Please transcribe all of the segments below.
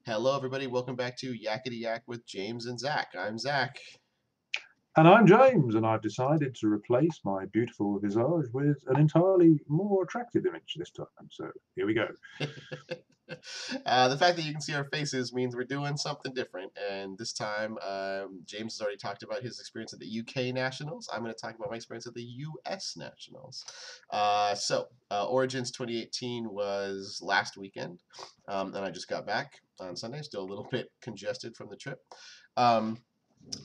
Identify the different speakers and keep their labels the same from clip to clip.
Speaker 1: Hello, everybody. Welcome back to Yakkety Yak with James and Zack. I'm Zack.
Speaker 2: And I'm James, and I've decided to replace my beautiful visage with an entirely more attractive image this time. So here we go.
Speaker 1: The fact that you can see our faces means we're doing something different. And this time, James has already talked about his experience at the UK Nationals. I'm going to talk about my experience at the US Nationals. Origins 2018 was last weekend, and I just got back on Sunday. Still a little bit congested from the trip.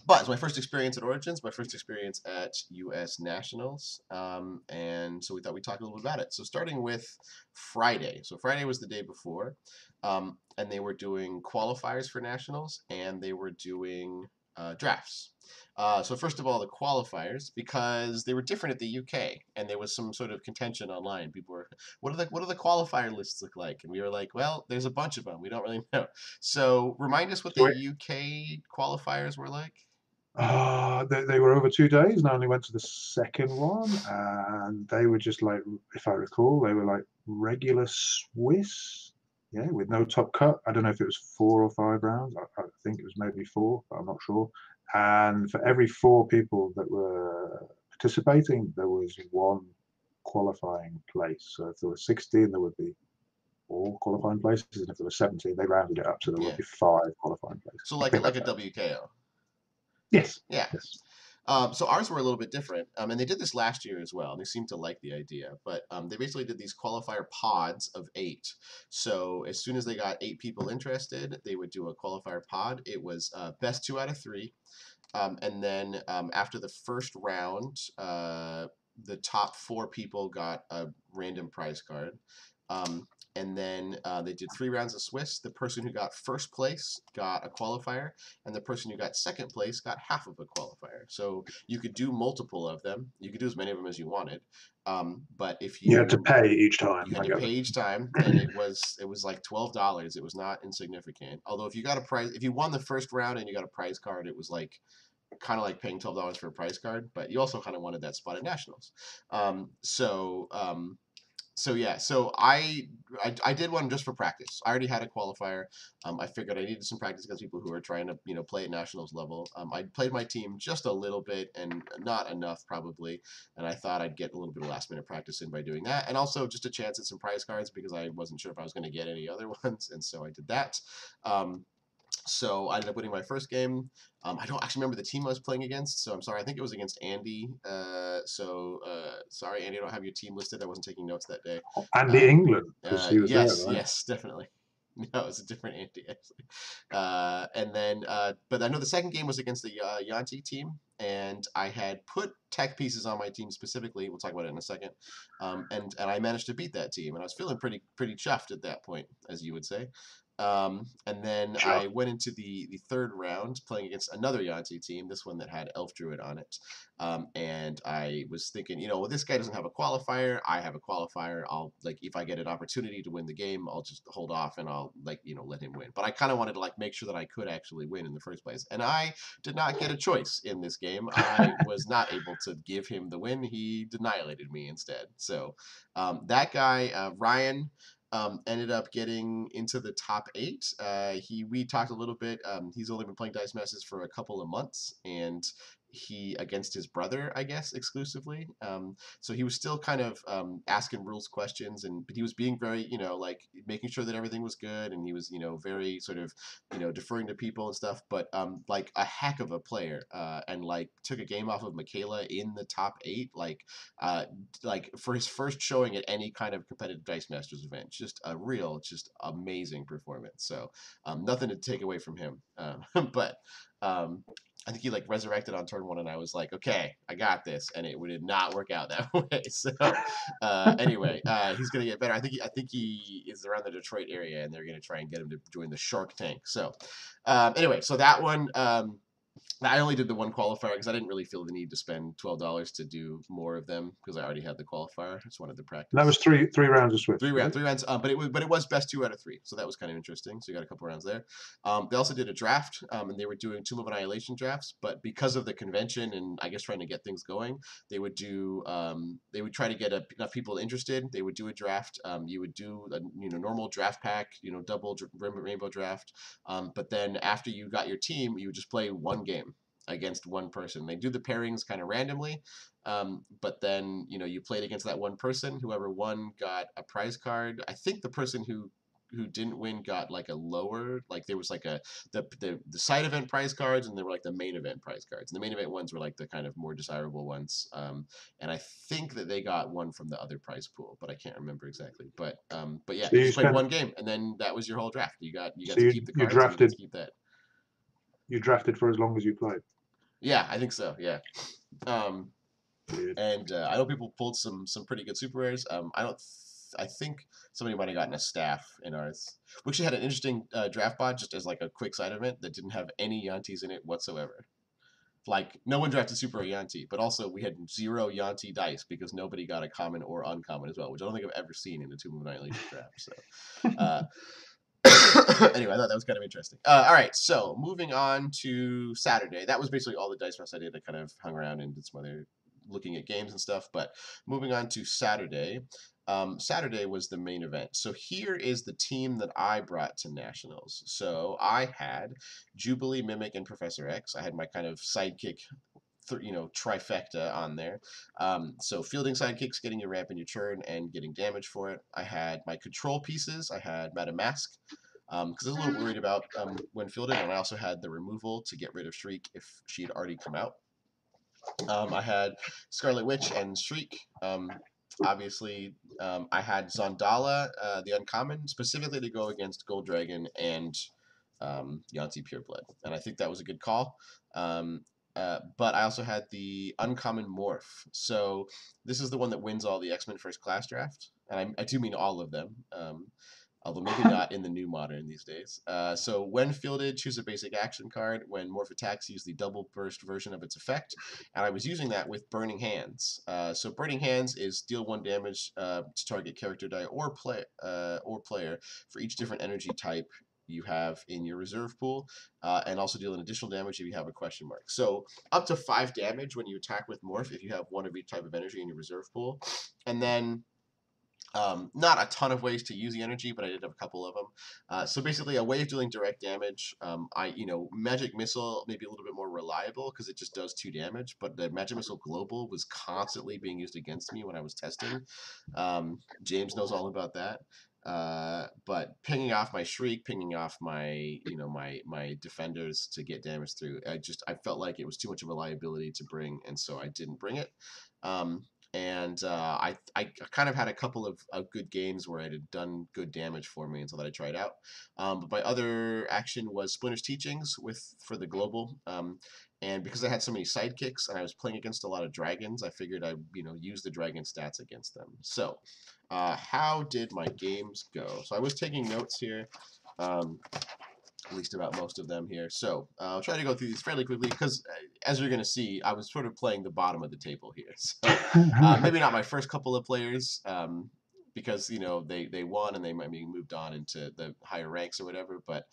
Speaker 1: But it's my first experience at Origins, my first experience at U.S. Nationals, and so we thought we'd talk a little bit about it. So starting with Friday. So Friday was the day before, and they were doing qualifiers for Nationals, and they were doing drafts. So first of all, the qualifiers, because they were different at the UK, and there was some sort of contention online. People were, what do the qualifier lists look like? And we were like, well, there's a bunch of them. We don't really know. So remind us what the
Speaker 2: So
Speaker 1: UK qualifiers were like.
Speaker 2: they were over 2 days, and I only went to the second one, and they were just like, if I recall, they were like regular Swiss, yeah, with no top cut. I don't know if it was 4 or 5 rounds. I think it was maybe four, but I'm not sure. And for every four people that were participating, there was one qualifying place. So if there were 16, there would be all qualifying places, and if there were 17, they rounded it up so there would
Speaker 1: Yeah.
Speaker 2: be five qualifying places.
Speaker 1: So like a WKO.
Speaker 2: Yes.
Speaker 1: Yeah.
Speaker 2: Yes.
Speaker 1: So ours were a little bit different, and they did this last year as well. And they seemed to like the idea, but they basically did these qualifier pods of 8. So as soon as they got 8 people interested, they would do a qualifier pod. It was best 2 out of 3, and then after the first round, the top 4 people got a random prize card. And then they did 3 rounds of Swiss. The person who got first place got a qualifier, and the person who got second place got half of a qualifier. So you could do multiple of them. You could do as many of them as you wanted. But if
Speaker 2: You had to pay each time.
Speaker 1: you had
Speaker 2: I
Speaker 1: to
Speaker 2: gather.
Speaker 1: pay each time, and it was like $12. It was not insignificant. Although if you got a prize, if you won the first round and you got a prize card, it was like kind of like paying $12 for a prize card, but you also kind of wanted that spot at nationals. So yeah, so I did one just for practice. I already had a qualifier. I figured I needed some practice against people who are trying to play at nationals level. I played my team just a little bit and not enough probably, and I thought I'd get a little bit of last minute practice in by doing that, and also just a chance at some prize cards because I wasn't sure if I was going to get any other ones, and so I did that. So I ended up winning my first game. I don't actually remember the team I was playing against, so I'm sorry. I think it was against Andy. Sorry, Andy, I don't have your team listed. I wasn't taking notes that day.
Speaker 2: Andy England, because he was there,
Speaker 1: Yes,
Speaker 2: right?
Speaker 1: yes, definitely. No, it's a different Andy actually. But I know the second game was against the Yakkety team, and I had put tech pieces on my team specifically. We'll talk about it in a second. And I managed to beat that team, and I was feeling pretty chuffed at that point, as you would say. And then
Speaker 2: Sure.
Speaker 1: I went into the third round playing against another Yakkety team, this one that had Elf Druid on it. And I was thinking, well, this guy doesn't have a qualifier. I have a qualifier. I'll, if I get an opportunity to win the game, I'll just hold off and I'll, let him win. But I kind of wanted to, make sure that I could actually win in the first place. And I did not get a choice in this game. I was not able to give him the win. He annihilated me instead. So that guy, Ryan, ended up getting into the top 8. We talked a little bit. He's only been playing Dice Masters for a couple of months, and he against his brother, I guess, exclusively. So he was still kind of asking rules questions, but he was being very, making sure that everything was good, and he was, very sort of, deferring to people and stuff. But a heck of a player, and took a game off of Michaela in the top 8, for his first showing at any kind of competitive Dice Masters event. Just amazing performance. So nothing to take away from him, but. I think he resurrected on turn 1, and I was like, okay, I got this, and it did not work out that way. So anyway, he's gonna get better. I think he is around the Detroit area, and they're gonna try and get him to join the Shark Tank. So anyway, so that one. I only did the one qualifier because I didn't really feel the need to spend $12 to do more of them because I already had the qualifier. I just wanted to
Speaker 2: And that was
Speaker 1: practice.
Speaker 2: three rounds of Swiss,
Speaker 1: Three
Speaker 2: was
Speaker 1: rounds,
Speaker 2: it?
Speaker 1: three rounds. But it was best 2 out of 3, so that was kind of interesting. So you got a couple rounds there. They also did a draft, and they were doing Tomb of Annihilation drafts. But because of the convention and I guess trying to get things going, they would do they would try to get enough people interested. They would do a draft. You would do a normal draft pack, double rainbow draft. But then after you got your team, you would just play one game against one person. They do the pairings kind of randomly, but then you played against that one person. Whoever won got a prize card. I think the person who didn't win got like a lower, like there was like the side event prize cards, and there were like the main event prize cards. And the main event ones were like the kind of more desirable ones. And I think that they got one from the other prize pool, but I can't remember exactly. But yeah,
Speaker 2: So
Speaker 1: you
Speaker 2: you
Speaker 1: just played
Speaker 2: spent
Speaker 1: one game, and then that was your whole draft. You got
Speaker 2: so
Speaker 1: to
Speaker 2: you,
Speaker 1: keep the
Speaker 2: you
Speaker 1: cards, and you got to
Speaker 2: drafted
Speaker 1: keep that.
Speaker 2: you drafted for as long as you played.
Speaker 1: Yeah, I think so. Yeah. Um,
Speaker 2: Weird.
Speaker 1: and I know people pulled some pretty good super rares. I don't. I think somebody might have gotten a staff in ours. We actually had an interesting draft pod just as like a quick side event that didn't have any Yantis in it whatsoever. Like no one drafted super Yanti, but also we had 0 Yanti dice because nobody got a common or uncommon as well, which I don't think I've ever seen in a Tomb of Annihilation draft. So uh, anyway, I thought that was kind of interesting. All right, so moving on to Saturday. That was basically all the dice rest I did. I kind of hung around and did some other looking at games and stuff. But moving on to Saturday. Saturday was the main event. So here is the team that I brought to Nationals. So I had Jubilee, Mimic, and Professor X. I had my kind of sidekick trifecta on there. So fielding sidekicks, getting your ramp in your turn, and getting damage for it. I had my control pieces. I had Madame Mask, because I was a little worried about when fielded, and I also had the removal to get rid of Shriek if she had already come out. I had Scarlet Witch and Shriek. Obviously, I had Zondala, the uncommon, specifically to go against Gold Dragon and Yanti Pureblood, and I think that was a good call. But I also had the uncommon morph. So this is the one that wins all the X-Men First Class draft, and I do mean all of them. Although maybe not in the new modern these days. So when fielded, choose a basic action card. When morph attacks, use the double burst version of its effect. And I was using that with Burning Hands. So Burning Hands is deal 1 damage to target character die or player for each different energy type you have in your reserve pool, and also deal an additional damage if you have a question mark. So up to 5 damage when you attack with morph if you have 1 of each type of energy in your reserve pool. And then not a ton of ways to use the energy, but I did have a couple of them. So basically, a way of dealing direct damage. Magic Missile may be a little bit more reliable because it just does 2 damage, but the Magic Missile Global was constantly being used against me when I was testing. James knows all about that. But pinging off my Shriek, pinging off my my defenders to get damage through, I felt like it was too much of a liability to bring, and so I didn't bring it. And I kind of had a couple of good games where it had done good damage for me, and so that I tried out. But my other action was Splinter's Teachings for the global. And because I had so many sidekicks and I was playing against a lot of dragons, I figured I'd use the dragon stats against them. So how did my games go? So I was taking notes here. At least about most of them here. So I'll try to go through these fairly quickly because, as you're going to see, I was sort of playing the bottom of the table here. So maybe not my first couple of players because they won and they might be moved on into the higher ranks or whatever. But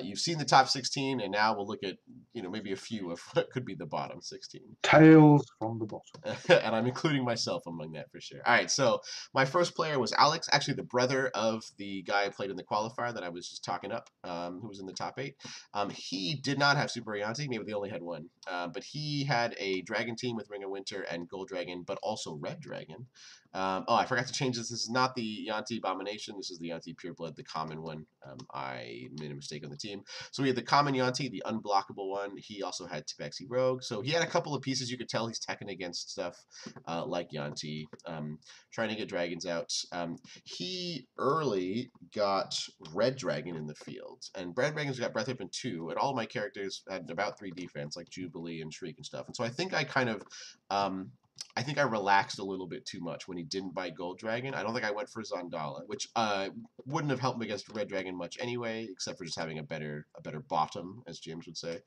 Speaker 1: you've seen the top 16, and now we'll look at maybe a few of what could be the bottom 16.
Speaker 2: Tales from the bottom.
Speaker 1: And I'm including myself among that for sure. All right, so my first player was Alex, actually the brother of the guy I played in the qualifier that I was just talking up, who was in the top 8. He did not have Super Yanti, maybe they only had 1, but he had a Dragon team with Ring of Winter and Gold Dragon, but also Red Dragon. I forgot to change this. This is not the Yanti Abomination. This is the Yanti Pureblood, the common one. I made a mistake on the team. So we had the common Yanti, the unblockable one. He also had Tabaxi Rogue. So he had a couple of pieces you could tell he's teching against stuff like Yanti, trying to get dragons out. He early got Red Dragon in the field, and Red Dragon's got Breath Weapon 2, and all of my characters had about 3 defense, like Jubilee and Shriek and stuff. And so I think I kind of I think I relaxed a little bit too much when he didn't buy Gold Dragon. I don't think I went for Zondala, which wouldn't have helped me against Red Dragon much anyway, except for just having a better bottom, as James would say.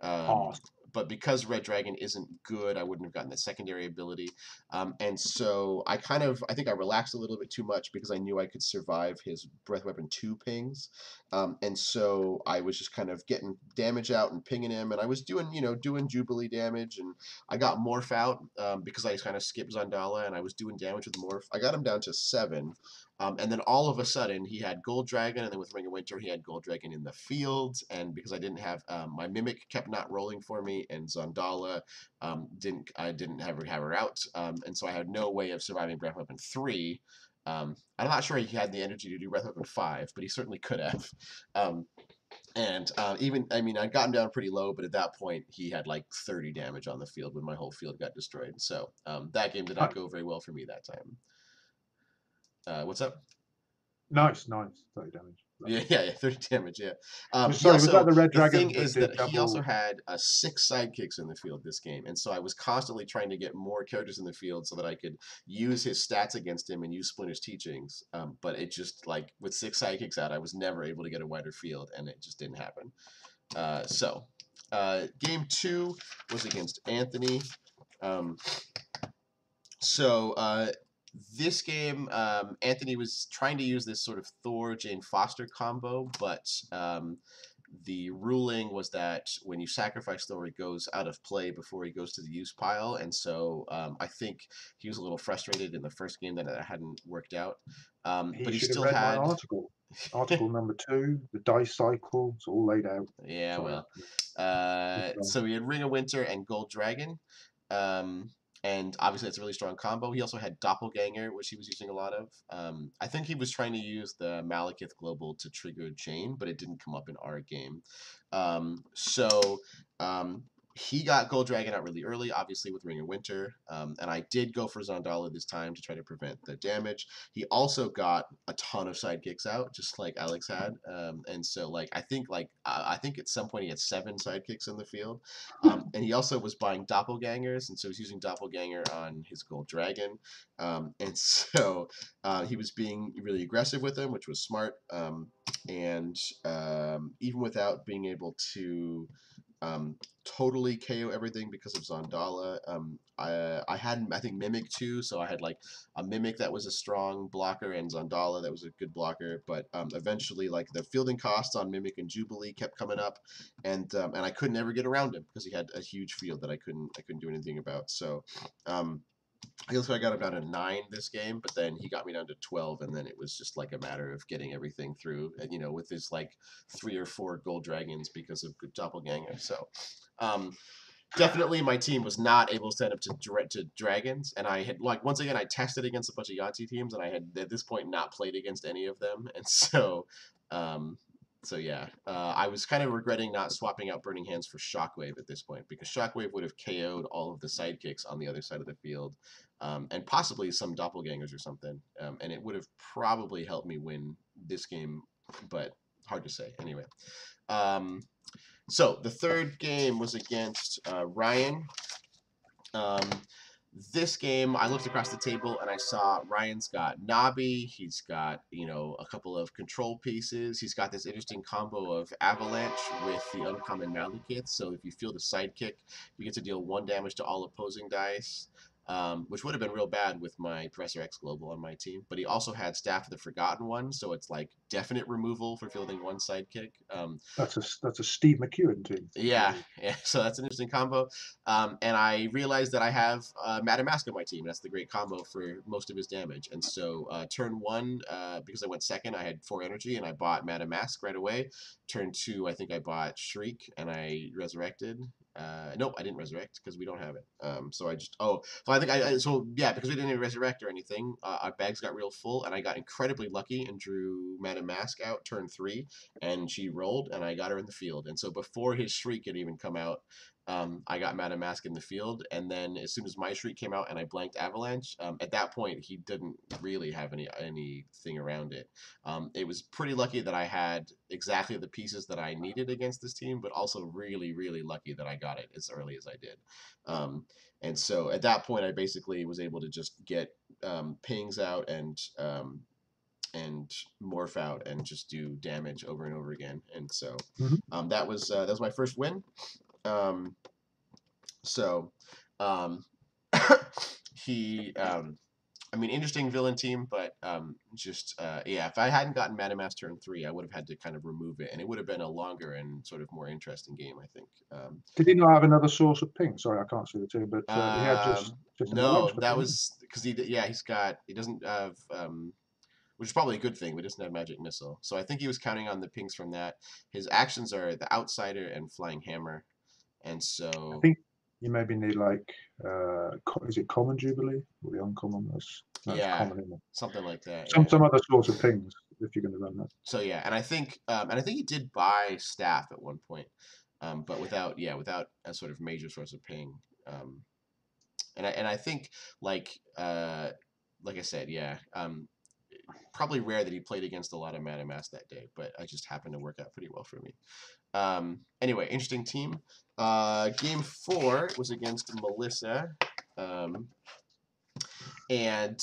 Speaker 1: Um,
Speaker 2: Oh,
Speaker 1: but because Red Dragon isn't good, I wouldn't have gotten the secondary ability. And so I think I relaxed a little bit too much because I knew I could survive his Breath Weapon 2 pings. And so I was just kind of getting damage out and pinging him, and I was doing Jubilee damage, and I got Morph out because I kind of skipped Zandala, and I was doing damage with Morph. I got him down to 7, and then all of a sudden he had Gold Dragon, and then with Ring of Winter he had Gold Dragon in the field, and because I didn't have my Mimic kept not rolling for me, and Zandala I didn't have her out, and so I had no way of surviving Breath Weapon 3. I'm not sure he had the energy to do Breath Weapon 5, but he certainly could have. Um, and even, I mean, I'd gotten down pretty low, but at that point, he had like 30 damage on the field when my whole field got destroyed. So that game did not go very well for me that time. What's up?
Speaker 2: nice, nice. 30 damage.
Speaker 1: Yeah, yeah, yeah, 30 damage. Yeah. He
Speaker 2: Sorry, was that
Speaker 1: also,
Speaker 2: the red
Speaker 1: the thing
Speaker 2: dragon that
Speaker 1: is
Speaker 2: did
Speaker 1: that he also
Speaker 2: double?
Speaker 1: had 6 sidekicks in the field this game, and so I was constantly trying to get more characters in the field so that I could use his stats against him and use Splinter's teachings. But it just like with 6 sidekicks out, I was never able to get a wider field, and it just didn't happen. Game 2 was against Anthony. Um, so this game, Anthony was trying to use this sort of Thor Jane Foster combo, but the ruling was that when you sacrifice Thor, it goes out of play before he goes to the use pile, and so I think he was a little frustrated in the first game that it hadn't worked out.
Speaker 2: He
Speaker 1: But he
Speaker 2: should have
Speaker 1: still
Speaker 2: read my
Speaker 1: had.
Speaker 2: article. Article number 2, the dice cycle. It's all laid out.
Speaker 1: Yeah,
Speaker 2: Sorry,
Speaker 1: well,
Speaker 2: Anthony. Keep going.
Speaker 1: so we had Ring of Winter and Gold Dragon, um, and obviously it's a really strong combo. He also had Doppelganger, which he was using a lot of. I think he was trying to use the Malekith Global to trigger Jane, but it didn't come up in our game. So he got Gold Dragon out really early, obviously with Ring of Winter, and I did go for Zondala this time to try to prevent the damage. He also got a ton of sidekicks out, just like Alex had, and so I think at some point he had 7 sidekicks in the field, and he also was buying doppelgangers, and so he's using doppelganger on his Gold Dragon, and so he was being really aggressive with him, which was smart, and even without being able to totally KO everything because of Zondala. I had, I think, Mimic too, so I had like a Mimic that was a strong blocker and Zondala that was a good blocker. But eventually, like the fielding costs on Mimic and Jubilee kept coming up, and I couldn't ever get around him because he had a huge field that I couldn't do anything about. So. I guess I got him down to 9 this game, but then he got me down to 12, and then it was just like a matter of getting everything through, and, with his like 3 or 4 gold dragons because of good doppelganger. So, definitely my team was not able to stand up to dragons, and I had like once again I tested against a bunch of Yakkety teams, and I had at this point not played against any of them, and so. Um, so yeah, I was kind of regretting not swapping out Burning Hands for Shockwave at this point because Shockwave would have KO'd all of the sidekicks on the other side of the field, and possibly some doppelgangers or something, and it would have probably helped me win this game, but hard to say. Anyway, so the third game was against Ryan. Um, this game, I looked across the table and I saw Ryan's got Nabi. He's got, a couple of control pieces. He's got this interesting combo of Avalanche with the uncommon Malekith. So if you feel the sidekick, you get to deal 1 damage to all opposing dice, which would have been real bad with my Professor X Global on my team. But he also had Staff of the Forgotten One, so it's like definite removal for fielding 1 sidekick.
Speaker 2: That's a Steve McEwen team.
Speaker 1: Yeah, yeah, so that's an interesting combo. And I realized that I have Madam Mask on my team. That's the great combo for most of his damage. And so turn 1, because I went second, I had 4 energy, and I bought Madam Mask right away. Turn 2, I think I bought Shriek, and I resurrected. Nope, I didn't resurrect because we don't have it. So I just because we didn't even resurrect or anything, our bags got real full, and I got incredibly lucky and drew Madam Mask out turn 3, and she rolled, and I got her in the field. And so before his Shriek had even come out, I got Madame Mask in the field, and then as soon as my shriek came out and I blanked Avalanche, at that point he didn't really have anything around it. It was pretty lucky that I had exactly the pieces that I needed against this team, but also really, really lucky that I got it as early as I did. Um, and so at that point, I basically was able to just get pings out and morph out and just do damage over and over again. And so
Speaker 2: Hmm.
Speaker 1: that was my first win. Um, so um, he, I mean, interesting villain team, but just yeah, if I hadn't gotten Madamass turn 3, I would have had to kind of remove it, and it would have been a longer and sort of more interesting game, I think.
Speaker 2: Did he not have another source of ping? Sorry, I can't see the team, but he had just avalanche
Speaker 1: No,
Speaker 2: for
Speaker 1: that
Speaker 2: ping.
Speaker 1: was because yeah, he doesn't have which is probably a good thing, but doesn't have magic missile. So I think he was counting on the pings from that. His actions are the outsider and flying hammer, and
Speaker 2: I
Speaker 1: so
Speaker 2: think you maybe need like is it common jubilee or the uncommon? That's no, it's
Speaker 1: yeah,
Speaker 2: common, isn't it?
Speaker 1: something like that.
Speaker 2: Some
Speaker 1: Yeah.
Speaker 2: some other sorts of pings if you're going to run that.
Speaker 1: So yeah, and I think he did buy staff at one point, but without a sort of major source of ping. Um, and I think like like I said, yeah, probably rare that he played against a lot of Madame Mass that day, but I just happened to work out pretty well for me. Anyway, interesting team. Game 4 was against Melissa. Um, and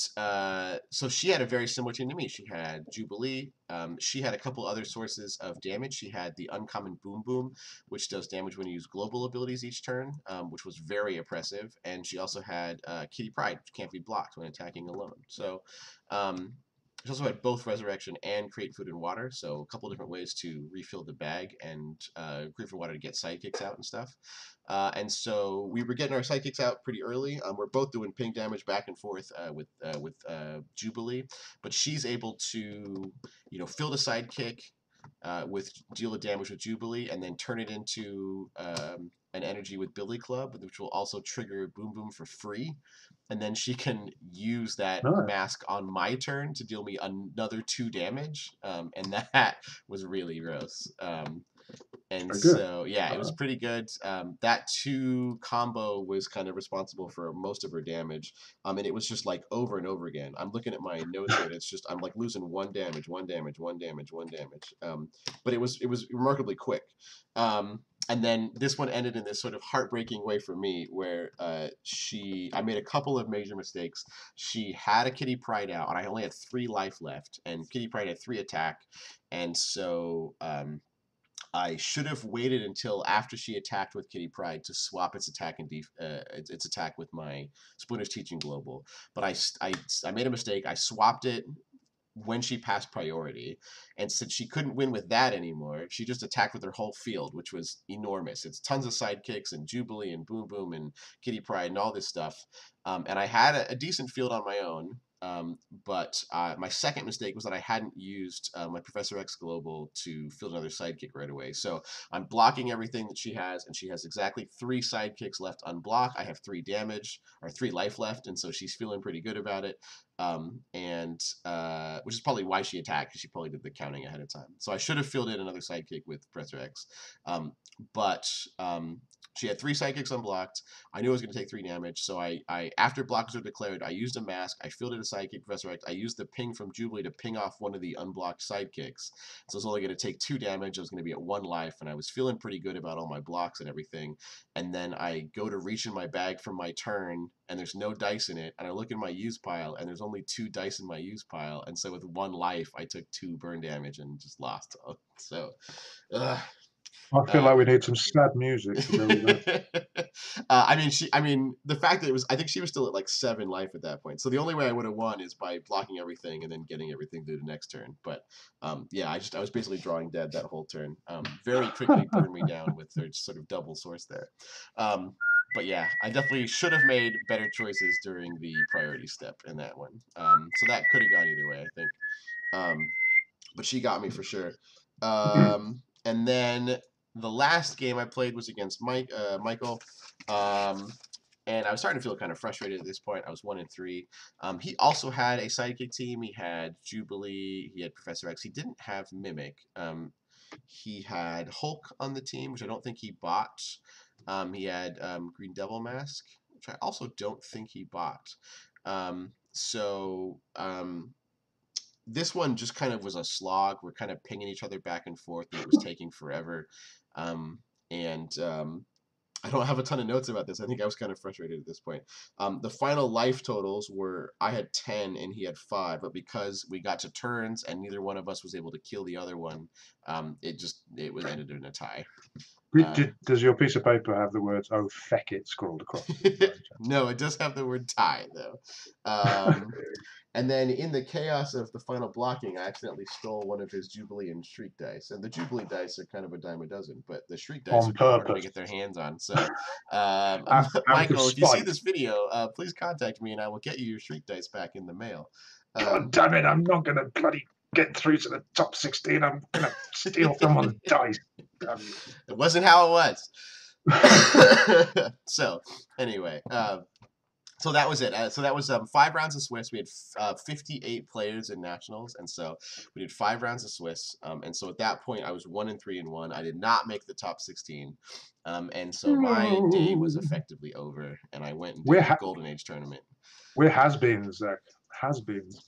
Speaker 1: so she had a very similar team to me. She had Jubilee. She had a couple other sources of damage. She had the uncommon Boom Boom, which does damage when you use global abilities each turn, which was very oppressive. And she also had Kitty Pryde, which can't be blocked when attacking alone. So she also had both Resurrection and Create Food and Water, so a couple different ways to refill the bag and Create Food and Water to get sidekicks out and stuff. And so we were getting our sidekicks out pretty early. We're both doing ping damage back and forth with Jubilee, but she's able to, fill the sidekick with deal the damage with Jubilee, and then turn it into an energy with Billy Club, which will also trigger Boom Boom for free. And then she can use that
Speaker 2: No,
Speaker 1: mask on my turn to deal me another 2 damage, and that was really gross. And
Speaker 2: very good.
Speaker 1: so, yeah, it was pretty good. That 2 combo was kind of responsible for most of her damage. And it was just like over and over again. I'm looking at my notes here, and it's just I'm like losing 1 damage, 1 damage, 1 damage, 1 damage. But it was remarkably quick. And then this one ended in this sort of heartbreaking way for me, where I made a couple of major mistakes. She had a Kitty Pryde out, and I only had 3 life left, and Kitty Pryde had 3 attack, and so I should have waited until after she attacked with Kitty Pryde to swap its attack and its attack with my Splinter's Teaching Global. But I made a mistake. I swapped it when she passed priority, and since she couldn't win with that anymore, she just attacked with her whole field, which was enormous. It's tons of sidekicks and Jubilee and Boom Boom and Kitty Pryde and all this stuff. And I had a decent field on my own. But my second mistake was that I hadn't used my Professor X Global to field another sidekick right away. So I'm blocking everything that she has, and she has exactly 3 sidekicks left unblocked. I have 3 damage or 3 life left, and so she's feeling pretty good about it. And which is probably why she attacked, because she probably did the counting ahead of time. So I should have fielded another sidekick with Professor X, but she had 3 sidekicks unblocked. I knew I was going to take 3 damage, so I after blockers were declared, I used a mask. I fielded a sidekick, Professor X. I used the ping from Jubilee to ping off one of the unblocked sidekicks. So I was only going to take 2 damage. I was going to be at 1 life, and I was feeling pretty good about all my blocks and everything. And then I go to reach in my bag for my turn, and there's no dice in it. And I look in my use pile, and there's only 2 dice in my use pile. And so with 1 life, I took 2 burn damage and just lost. So,
Speaker 2: I feel
Speaker 1: uh,
Speaker 2: like we need some sad music to go with that.
Speaker 1: I mean, the fact that it was, I think she was still at like 7 life at that point. So the only way I would have won is by blocking everything and then getting everything through the next turn. But yeah, I was basically drawing dead that whole turn. Very quickly burned me down with their sort of double source there. But yeah, I definitely should have made better choices during the priority step in that one. So that could have gone either way, I think. But she got me for sure. And then the last game I played was against Michael. And I was starting to feel kind of frustrated at this point. I was 1-3. He also had a sidekick team. He had Jubilee. He had Professor X. He didn't have Mimic. He had Hulk on the team, which I don't think he bought. He had Green Devil Mask, which I also don't think he bought. So this one just kind of was a slog. We're kind of pinging each other back and forth, and it was taking forever. And I don't have a ton of notes about this. I think I was kind of frustrated at this point. The final life totals were I had 10 and he had 5, but because we got to turns and neither one of us was able to kill the other one, it was ended in a tie.
Speaker 2: Does your piece of paper have the words "Oh feck it" scrawled across it?
Speaker 1: No, it does have the word tie though. And then in the chaos of the final blocking, I accidentally stole one of his Jubilee and Shriek dice. And the Jubilee dice are kind of a dime a dozen, but the Shriek dice
Speaker 2: On
Speaker 1: are kind of harder to
Speaker 2: purpose.
Speaker 1: get their hands on. So,
Speaker 2: Out of
Speaker 1: Michael, if you see
Speaker 2: spite.
Speaker 1: this video, please contact me and I will get you your Shriek dice back in the mail.
Speaker 2: God damn it, I'm not going to bloody get through to the top 16. I'm going to steal someone's dice.
Speaker 1: It wasn't how it was. So, anyway, so that was it. So that was 5 rounds of Swiss. We had 58 players in nationals, and so we did 5 rounds of Swiss. And so at that point, I was 1-3-1. I did not make the top 16, and so my day was effectively over. And I went and did the Golden Age tournament.
Speaker 2: We're has-beens, Zach. Has-beens.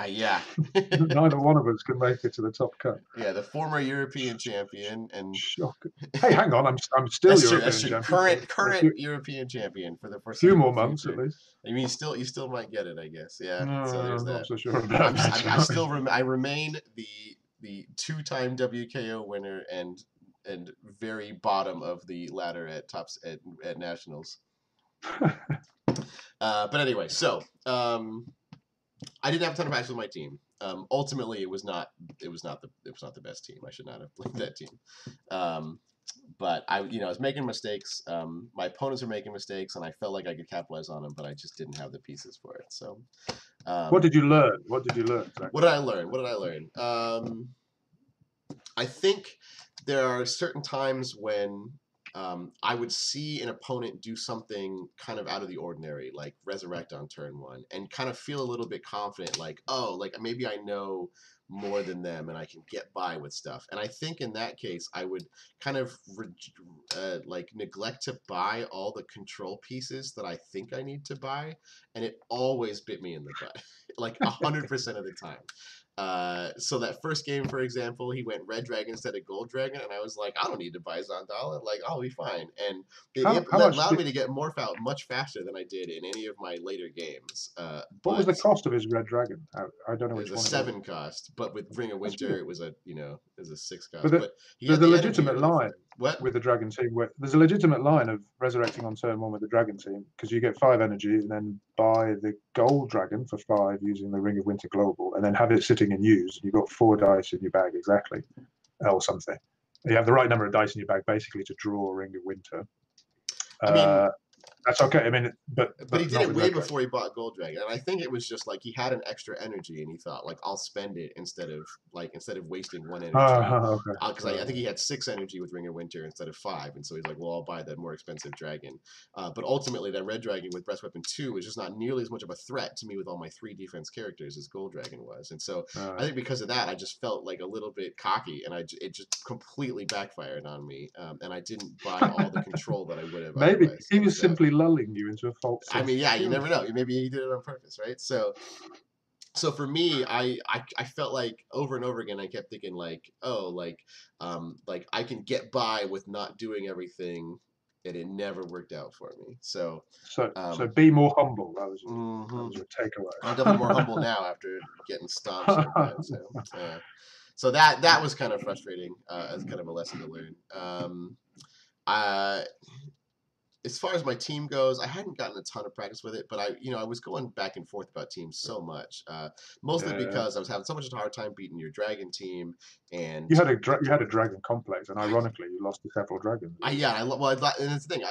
Speaker 1: Yeah.
Speaker 2: Neither one of us can make it to the top cut.
Speaker 1: Yeah, the former European champion and
Speaker 2: shocking. Hey, hang on, I'm still European champion.
Speaker 1: Current European champion for the
Speaker 2: first few more months at least.
Speaker 1: I mean, you still might get it, I guess. Yeah.
Speaker 2: No,
Speaker 1: so there's
Speaker 2: I'm
Speaker 1: that.
Speaker 2: not so sure about that.
Speaker 1: I remain the 2-time WKO winner and very bottom of the ladder at tops at nationals. But anyway, so I didn't have a ton of matches with my team. Ultimately, it was not the best team. I should not have played that team. But I was making mistakes. My opponents were making mistakes, and I felt like I could capitalize on them, but I just didn't have the pieces for it. So,
Speaker 2: what did you learn? Zach?
Speaker 1: What did I learn? I think there are certain times when I would see an opponent do something kind of out of the ordinary, like resurrect on turn 1, and kind of feel a little bit confident, like, oh, like maybe I know more than them and I can get by with stuff. And I think in that case, I would kind of neglect to buy all the control pieces that I think I need to buy, and it always bit me in the butt, like 100% of the time. So that first game, for example, he went Red Dragon instead of Gold Dragon, and I was like, I don't need to buy Zandala. Like, I'll be fine. And it allowed me to get Morph out much faster than I did in any of my later games.
Speaker 2: What was the cost of his Red Dragon? I don't know which one.
Speaker 1: It was a 7 cost, but with Ring of Winter, it was a 6 cost.
Speaker 2: But there's a legitimate line with the Dragon team. There's a legitimate line of resurrecting on turn 1 with the Dragon team, because you get 5 energy and then buy the Gold Dragon for 5 using the Ring of Winter Global, and then have it sitting in use. You've got 4 dice in your bag exactly, or something. You have the right number of dice in your bag basically to draw a Ring of Winter. I mean, that's okay. I mean, but
Speaker 1: he did it way before he bought Gold Dragon, and I think it was just like he had an extra energy, and he thought like I'll spend it instead of wasting 1 energy. Because I think he had 6 energy with Ring of Winter instead of 5, and so he's like, well, I'll buy that more expensive dragon. But ultimately, that Red Dragon with Breast Weapon 2 was just not nearly as much of a threat to me with all my 3 defense characters as Gold Dragon was, and so I think because of that, I just felt like a little bit cocky, and it just completely backfired on me, and I didn't buy all the control that I would have.
Speaker 2: Maybe he was simply lulling you into a false sense.
Speaker 1: I mean, yeah, you never know. Maybe he did it on purpose, right? So for me, I felt like over and over again, I kept thinking like, oh, like I can get by with not doing everything, and it never worked out for me. So
Speaker 2: be more humble. That was your takeaway.
Speaker 1: I'm definitely more humble now after getting stomped so bad. So that was kind of frustrating as kind of a lesson to learn. As far as my team goes, I hadn't gotten a ton of practice with it, but I was going back and forth about teams so much, mostly because I was having so much of a hard time beating your dragon team, and
Speaker 2: you had a dragon complex, and ironically, you lost to several dragons.
Speaker 1: And that's the thing.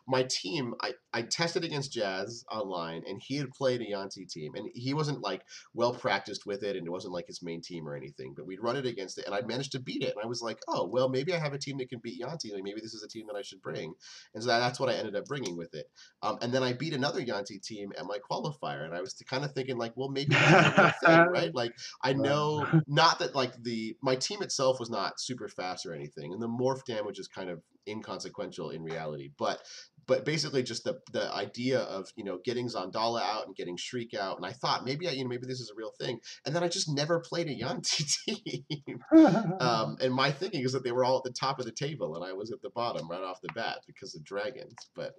Speaker 1: My team, I tested against Jazz online, and he had played a Yankety team, and he wasn't like well practiced with it, and it wasn't like his main team or anything, but we'd run it against it, and I managed to beat it, and I was like, oh well, maybe I have a team that can beat Yankety, like maybe this is a team that I should bring, and so that's what I ended ended up bringing with it. And then I beat another Yanti team at my qualifier, and I was kind of thinking like, well, maybe this is a real thing, right? Like I know not that like my team itself was not super fast or anything, and the morph damage is kind of inconsequential in reality, but basically just the idea of getting Zondala out and getting Shriek out, and I thought maybe maybe this is a real thing, and then I just never played a Yanti team. And my thinking is that they were all at the top of the table and I was at the bottom right off the bat because of dragons, but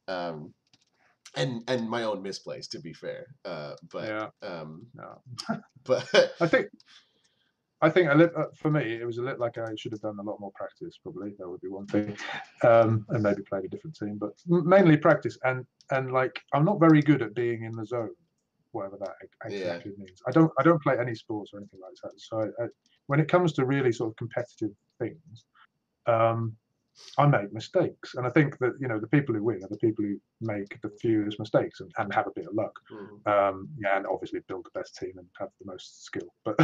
Speaker 1: and my own misplays, to be fair.
Speaker 2: Yeah.
Speaker 1: No.
Speaker 2: But I think for me, it was a little like I should have done a lot more practice. Probably that would be one thing, and maybe played a different team, but mainly practice. And like I'm not very good at being in the zone, whatever that exactly means. I don't play any sports or anything like that. So when it comes to really sort of competitive things, I make mistakes, and I think that the people who win are the people who make the fewest mistakes and have a bit of luck. And obviously build the best team and have the most skill. But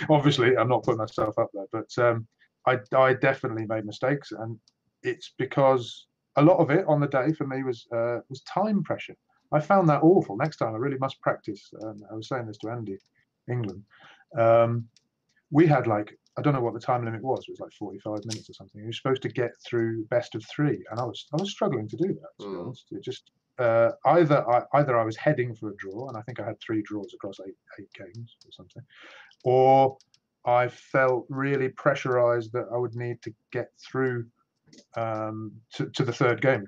Speaker 2: obviously, I'm not putting myself up there. But I definitely made mistakes, and it's because a lot of it on the day for me was time pressure. I found that awful. Next time, I really must practice. I was saying this to Andy, England. We had I don't know what the time limit was. It was like 45 minutes or something. You were supposed to get through best of 3, and I was struggling to do that. To be honest, it just either I was heading for a draw, and I think I had 3 draws across eight games or something, or I felt really pressurized that I would need to get through to the 3rd game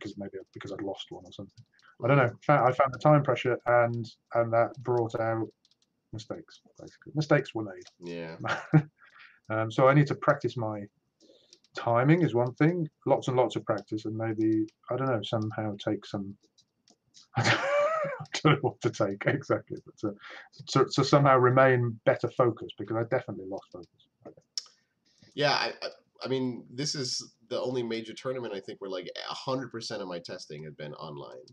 Speaker 2: because I'd lost one or something. I don't know. I found the time pressure, and that brought out mistakes. Basically, mistakes were made.
Speaker 1: Yeah.
Speaker 2: So I need to practice my timing is one thing, lots and lots of practice, and maybe I don't know, somehow take some. I don't know what to take exactly, but to somehow remain better focused, because I definitely lost focus.
Speaker 1: Yeah, I mean, this is the only major tournament I think where 100% of my testing had been online.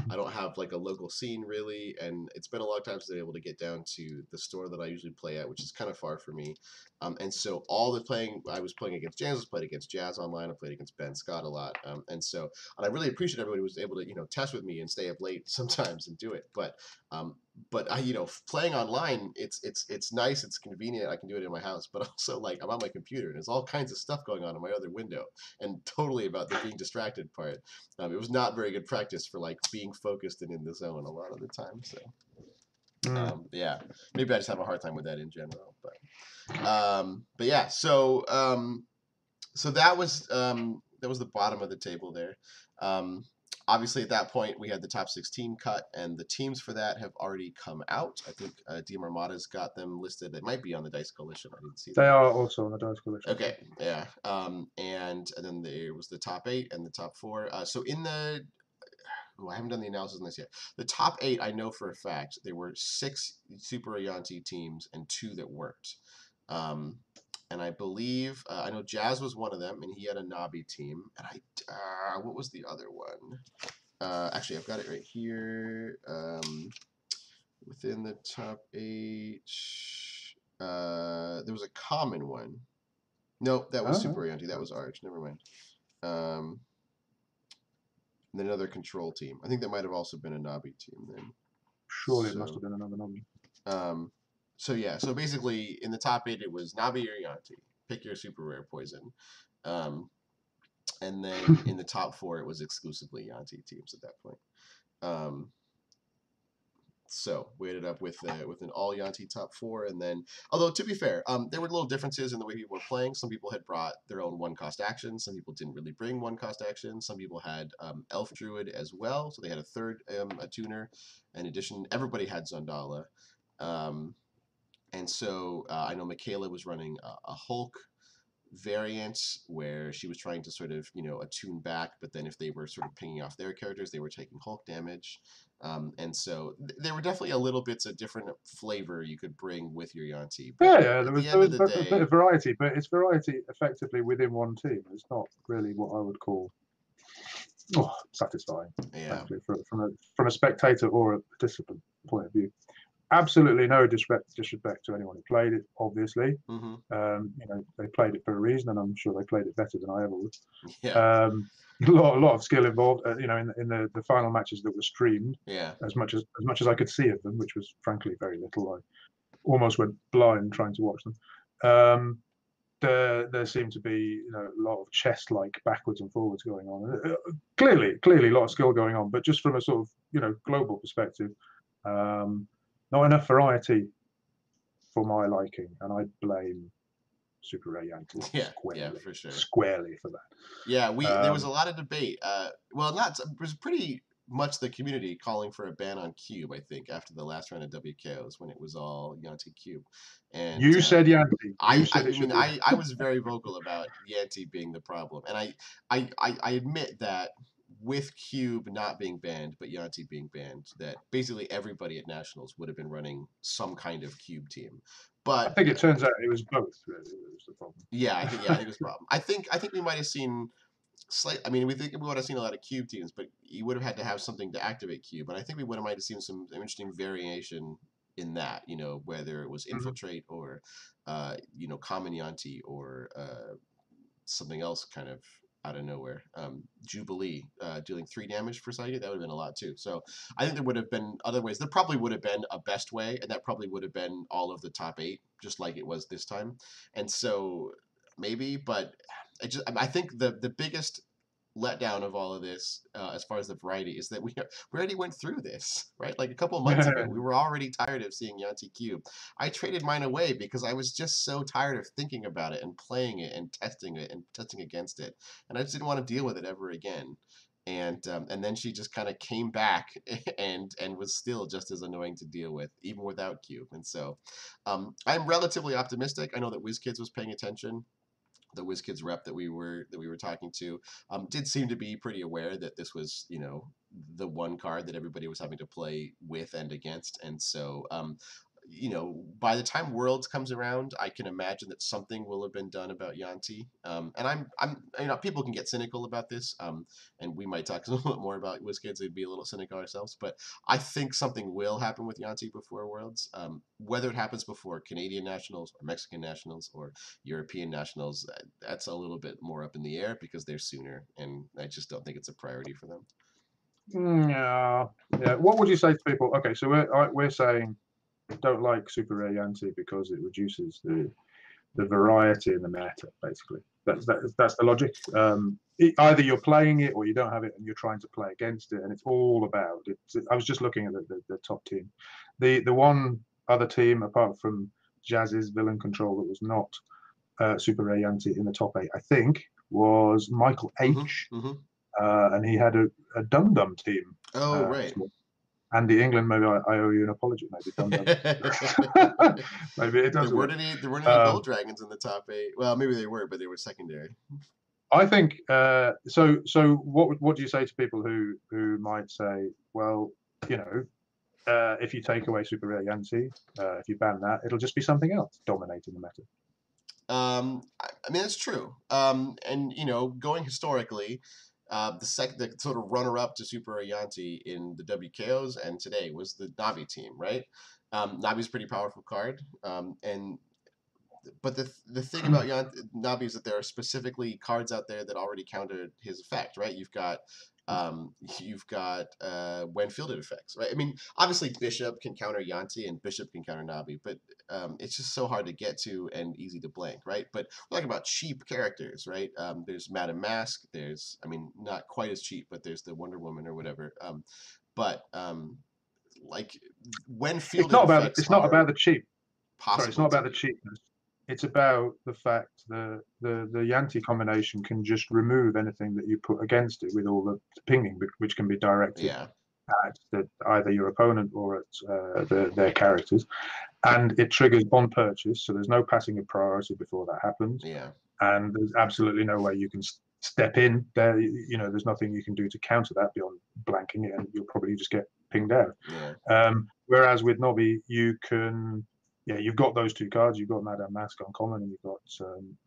Speaker 1: I don't have a local scene really, and it's been a long time since I've been able to get down to the store that I usually play at, which is kind of far for me. And so all the playing I was playing against James, I played against Jazz online, I played against Ben Scott a lot, and I really appreciate everybody who was able to test with me and stay up late sometimes and do it. But I playing online, it's nice, it's convenient, I can do it in my house, but also I'm on my computer and there's all kinds of stuff going on in my other window, and totally about the being distracted part. It was not very good practice for being focused and in the zone a lot of the time. So yeah, maybe I just have a hard time with that in general. But yeah, so that was the bottom of the table there. Obviously, at that point, we had the top 16 cut, and the teams for that have already come out. I think DM Armada's got them listed. They might be on the Dice Coalition. I didn't see them.
Speaker 2: They are also on the Dice Coalition.
Speaker 1: Okay, yeah. And then there was the top 8 and the top 4. So in the... I haven't done the analysis on this yet. The top 8, I know for a fact, there were 6 Super Ayanti teams and 2 that weren't. And I believe I know Jazz was one of them, and he had a Nabi team. And what was the other one? Actually, I've got it right here. Within the top 8, there was a common one. No, that was Super Ayanti. That was Arch. Never mind. And then another control team. I think that might have also been a Nabi team then.
Speaker 2: Surely it must have been another Nabi.
Speaker 1: So yeah, so basically in the top 8 it was Nabi or Yanti. Pick your super rare poison. And then in the top 4 it was exclusively Yanti teams at that point. So we ended up with an all Yanti top 4, and then, although to be fair, there were little differences in the way people were playing. Some people had brought their own 1-cost actions. Some people didn't really bring 1-cost actions. Some people had Elf Druid as well, so they had a third attuner. In addition, everybody had Zondala. And so I know Michaela was running a Hulk variant where she was trying to sort of, attune back, but then if they were sort of pinging off their characters, they were taking Hulk damage. And so there were definitely a little bits of different flavor you could bring with your Yanti.
Speaker 2: Yeah, there was a bit of variety, but it's variety effectively within one team. It's not really what I would call satisfying,
Speaker 1: yeah,
Speaker 2: from a spectator or a participant point of view. absolutely no disrespect to anyone who played it, obviously.
Speaker 1: Hmm.
Speaker 2: They played it for a reason, and I'm sure they played it better than I ever would.
Speaker 1: Yeah.
Speaker 2: A lot of skill involved. In the final matches that were streamed,
Speaker 1: Yeah.
Speaker 2: as much as I could see of them, which was frankly very little. I almost went blind trying to watch them. Um, there seemed to be a lot of chess-like backwards and forwards going on. Clearly, a lot of skill going on, but just from a sort of global perspective, not enough variety for my liking, and I blame Super Ray Yankee
Speaker 1: Yeah. Yeah. For sure.
Speaker 2: squarely for that.
Speaker 1: Yeah, there was a
Speaker 2: Um,
Speaker 1: lot of debate. Well, not it was pretty much the community calling for a ban on Cube. I think after the last round of WKOs when it was all Yanti Cube, and
Speaker 2: you said Yankee. You said it should be.
Speaker 1: I was very vocal about Yanti being the problem, and I admit that with Cube not being banned but Yanti being banned, that basically everybody at nationals would have been running some kind of Cube team.
Speaker 2: I
Speaker 1: But
Speaker 2: think it turns out it was both. Really, that was the problem.
Speaker 1: yeah, I think it was a problem. I think we might have seen I mean, we would have seen a lot of cube teams, but you would have had to have something to activate cube. And I think we would have might have seen some interesting variation in that. Whether it was
Speaker 2: Mhm.
Speaker 1: infiltrate or, common Yanti or something else kind of out of nowhere. Jubilee dealing 3 damage for Psychic, that would have been a lot too. So I think there would have been other ways. There probably would have been a best way, and that probably would have been all of the top 8, just like it was this time. And so maybe, but I think the biggest letdown of all of this, as far as the variety, is that we already went through this, right? Like a couple of months ago, we were already tired of seeing Yanti Cube. I traded mine away because I was just so tired of thinking about it and playing it and testing against it, and I just didn't want to deal with it ever again. And then she just kind of came back and was still just as annoying to deal with, even without Cube. And so, I'm relatively optimistic. I know that WizKids was paying attention. The WizKids rep that we were talking to did seem to be pretty aware that this was the one card that everybody was having to play with and against, and so by the time Worlds comes around, I can imagine that something will have been done about Yanti. And I'm people can get cynical about this, and we might talk a little bit more about WizKids. We'd be a little cynical ourselves, but I think something will happen with Yanti before Worlds. Whether it happens before Canadian nationals or Mexican nationals or European nationals, that's a little bit more up in the air because they're sooner, and I just don't think it's a priority for them.
Speaker 2: Yeah, yeah. What would you say to people? Okay, so we're saying don't like Super Rare Yanti because it reduces the variety in the meta. Basically, that's the logic. Either you're playing it or you don't have it, and you're trying to play against it, and it's all about it. I was just looking at the top team. The one other team apart from Jazz's Villain Control that was not Super Rare Yanti in the top 8, I think, was Michael H.
Speaker 1: Mm-hmm, mm-hmm.
Speaker 2: And he had a Dum Dum team.
Speaker 1: Oh, right.
Speaker 2: So Andy England, maybe I owe you an apology. Maybe Dum Dum. Maybe it does work.
Speaker 1: There weren't any Gold Dragons in the top 8. Well, maybe they were, but they were secondary.
Speaker 2: I think so. So what do you say to people who might say, well, if you take away Super Rare Yanti, if you ban that, it'll just be something else dominating the meta.
Speaker 1: I mean, it's true. And going historically, the sort of runner-up to Super Yanti in the WKOs and today was the Navi team, right? Navi's a pretty powerful card, but the thing about Navi is that there are specifically cards out there that already counter his effect, right? You've got when fielded effects, right? I mean, obviously Bishop can counter Yanti and Bishop can counter Navi, but it's just so hard to get to and easy to blank, right? But we're talking about cheap characters, right? There's Madame Mask. There's, I mean, not quite as cheap, but there's the Wonder Woman or whatever. But like when fielded effects,
Speaker 2: it's not about the cheap.
Speaker 1: Sorry,
Speaker 2: it's not about the cheapness. It's about the fact that the Yanti combination can just remove anything that you put against it with all the pinging, which can be directed at either your opponent or at their characters, and it triggers on purchase. So there's no passing of priority before that happens.
Speaker 1: Yeah.
Speaker 2: And there's absolutely no way you can step in there. There's nothing you can do to counter that beyond blanking it, and you'll probably just get pinged out.
Speaker 1: Yeah.
Speaker 2: Whereas with Nobby, you can. Yeah, you've got those 2 cards. You've got Madame Mask uncommon, and you've got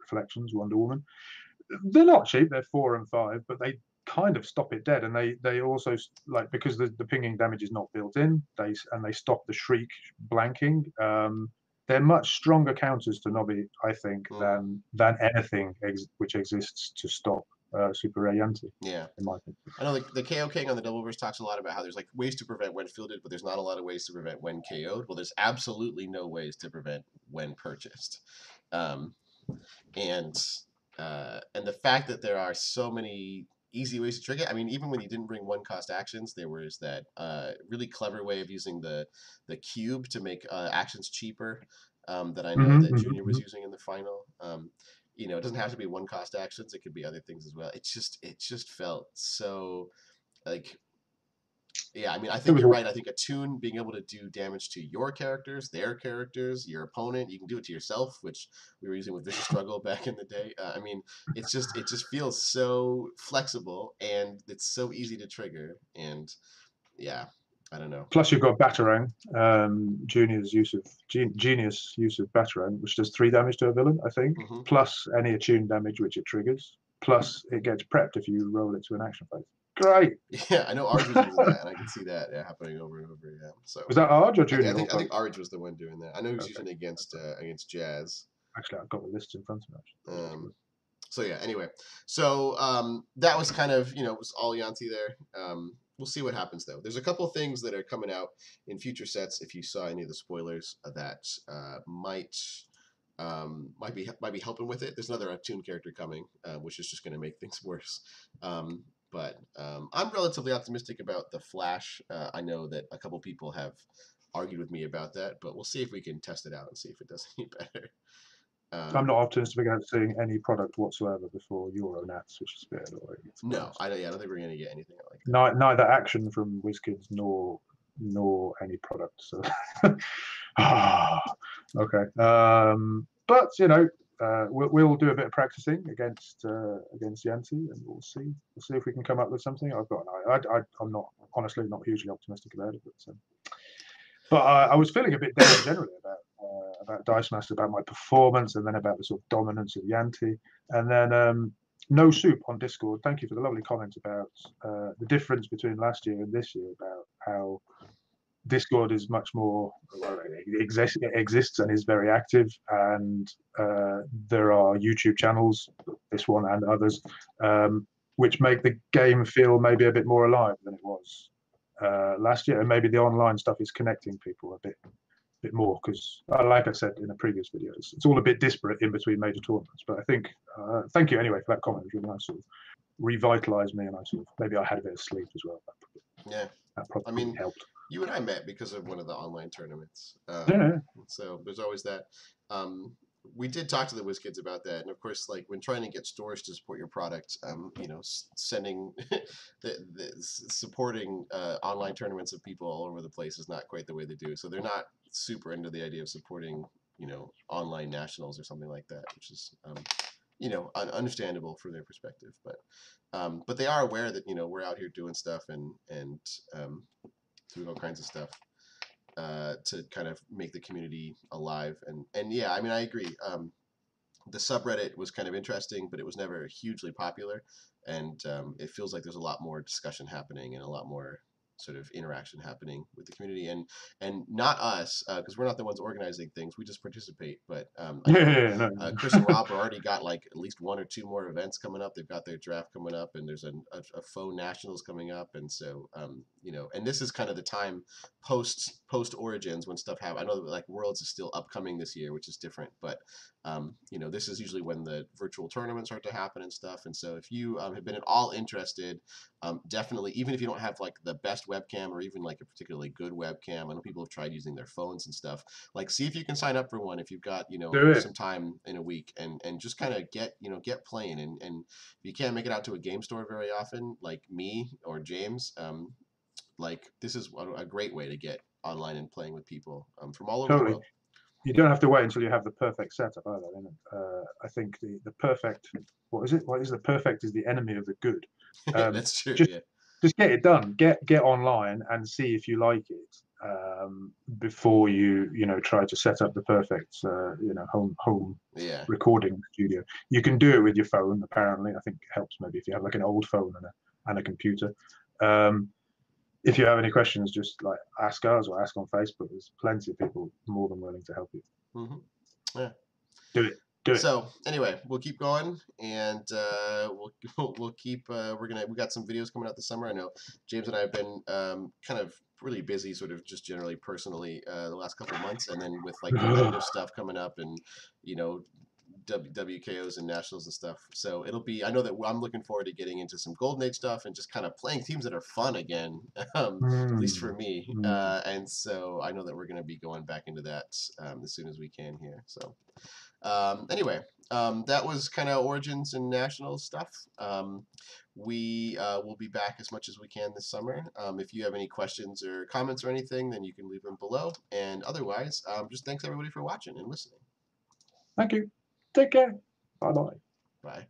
Speaker 2: Reflections, Wonder Woman. They're not cheap. They're 4 and 5, but kind of stop it dead, and they also, like, because the pinging damage is not built in, they stop the shriek blanking. They're much stronger counters to Nobby, I think,
Speaker 1: Mm.
Speaker 2: than anything which exists to stop Super Rare Yanti,
Speaker 1: Yeah.
Speaker 2: in my opinion.
Speaker 1: I know the KO King on the Doubleverse talks a lot about how there's like ways to prevent when fielded, but there's not a lot of ways to prevent when KO'd. Well, there's absolutely no ways to prevent when purchased. Um, and and the fact that there are so many easy ways to trigger it. I mean, even when you didn't bring one cost actions, there was that really clever way of using the cube to make actions cheaper that I know that Junior was using in the final. You know, it doesn't have to be one cost actions; it could be other things as well. It just felt so like yeah, I mean, I
Speaker 2: It
Speaker 1: think
Speaker 2: was
Speaker 1: you're right. I think a tune being able to do damage to your characters, their characters, your opponent, you can do it to yourself, which we were using with Vicious Struggle back in the day. I mean, it just feels so flexible and it's so easy to trigger. And yeah, I don't know.
Speaker 2: Plus, you've got Batarang, Junior's genius use of Batarang, which does 3 damage to a villain, I think.
Speaker 1: Hmm.
Speaker 2: Plus any attuned damage which it triggers. Plus it gets prepped if you roll it to an action phase. Great.
Speaker 1: Yeah, I know Arj was using that, and I can see that happening over and over. Yeah, so
Speaker 2: Was that Arj or
Speaker 1: I
Speaker 2: Junior or
Speaker 1: think
Speaker 2: both?
Speaker 1: Arj was the one doing that. I know he was
Speaker 2: Okay.
Speaker 1: using it against Jazz.
Speaker 2: Actually, I've got the lists in front of me.
Speaker 1: So yeah, anyway, so that was kind of, it was all Yanti there. We'll see what happens though. There's a couple things that are coming out in future sets. If you saw any of the spoilers, that might be helping with it. There's another attuned character coming, which is just going to make things worse. But I'm relatively optimistic about the Flash. I know that a couple people have argued with me about that, but we'll see if we can test it out and see if it does any better.
Speaker 2: I'm not optimistic about seeing any product whatsoever before Euronats, which is a bit annoying.
Speaker 1: No, I don't think we're gonna get anything like that.
Speaker 2: Neither action from WizKids nor any product. So, okay. But we'll do a bit of practicing against Yanti, and we'll see if we can come up with something. I'm not honestly not hugely optimistic about it, but I was feeling a bit down generally about Dice Master, about my performance, and then about the sort of dominance of Yanti, and then No Soup on Discord. Thank you for the lovely comment about the difference between last year and this year, about how Discord is much more, well, it exists and is very active, and there are YouTube channels, this one and others, which make the game feel maybe a bit more alive than it was last year, and maybe the online stuff is connecting people a bit more, because like I said in a previous video, it's all a bit disparate in between major tournaments. But I think thank you anyway for that comment. It was really nice, sort of revitalized me, and maybe I had a bit of sleep as well. That probably helped.
Speaker 1: You and I met because of one of the online tournaments.
Speaker 2: Yeah.
Speaker 1: So there's always that. We did talk to the WizKids about that, and of course, like when trying to get stores to support your product, sending supporting online tournaments of people all over the place is not quite the way to do. So they're not super into the idea of supporting, online nationals or something like that, which is, understandable from their perspective. But they are aware that we're out here doing stuff and doing all kinds of stuff. To kind of make the community alive, and yeah, I mean, I agree. The subreddit was kind of interesting, but it was never hugely popular, and it feels like there's a lot more discussion happening and a lot more sort of interaction happening with the community, and not us, because we're not the ones organizing things. We just participate. But I know Chris and Rob are already got like at least 1 or 2 more events coming up. They've got their draft coming up, and there's a faux nationals coming up, and so and this is kind of the time post Origins when stuff happens. I know that like Worlds is still upcoming this year, which is different, but this is usually when the virtual tournaments start to happen and stuff. And so if you have been at all interested, definitely, even if you don't have like the best webcam or even like a particularly good webcam, I know people have tried using their phones and stuff, like see if you can sign up for one if you've got some time in a week, and just kind of get playing, and if you can't make it out to a game store very often like me or James, like this is a great way to get online and playing with people from all over the world.
Speaker 2: You don't have to wait until you have the perfect setup either. I think the perfect, what is it? What is the perfect is the enemy of the good.
Speaker 1: That's true.
Speaker 2: Just get it done. Get online and see if you like it before you try to set up the perfect home recording studio. You can do it with your phone. Apparently, I think it helps maybe if you have like an old phone and and a computer. Um, if you have any questions, just like ask us or ask on Facebook. There's plenty of people more than willing to help you.
Speaker 1: Mm-hmm. Yeah.
Speaker 2: Do it. Do it.
Speaker 1: So anyway, we'll keep going, and we'll keep. We got some videos coming out this summer. I know James and I have been kind of really busy, sort of just generally personally, the last couple of months, and then with like competitive stuff coming up, and you know, WKOs and nationals and stuff. So it'll be. I know that I'm looking forward to getting into some Golden Age stuff and just kind of playing teams that are fun again. At least for me. And so I know that we're going to be going back into that as soon as we can here. So. Anyway, that was kind of Origins and National stuff. We will be back as much as we can this summer. If you have any questions or comments or anything, then you can leave them below. And otherwise, just thanks everybody for watching and listening.
Speaker 2: Thank you. Take care. Bye-bye.
Speaker 1: Bye.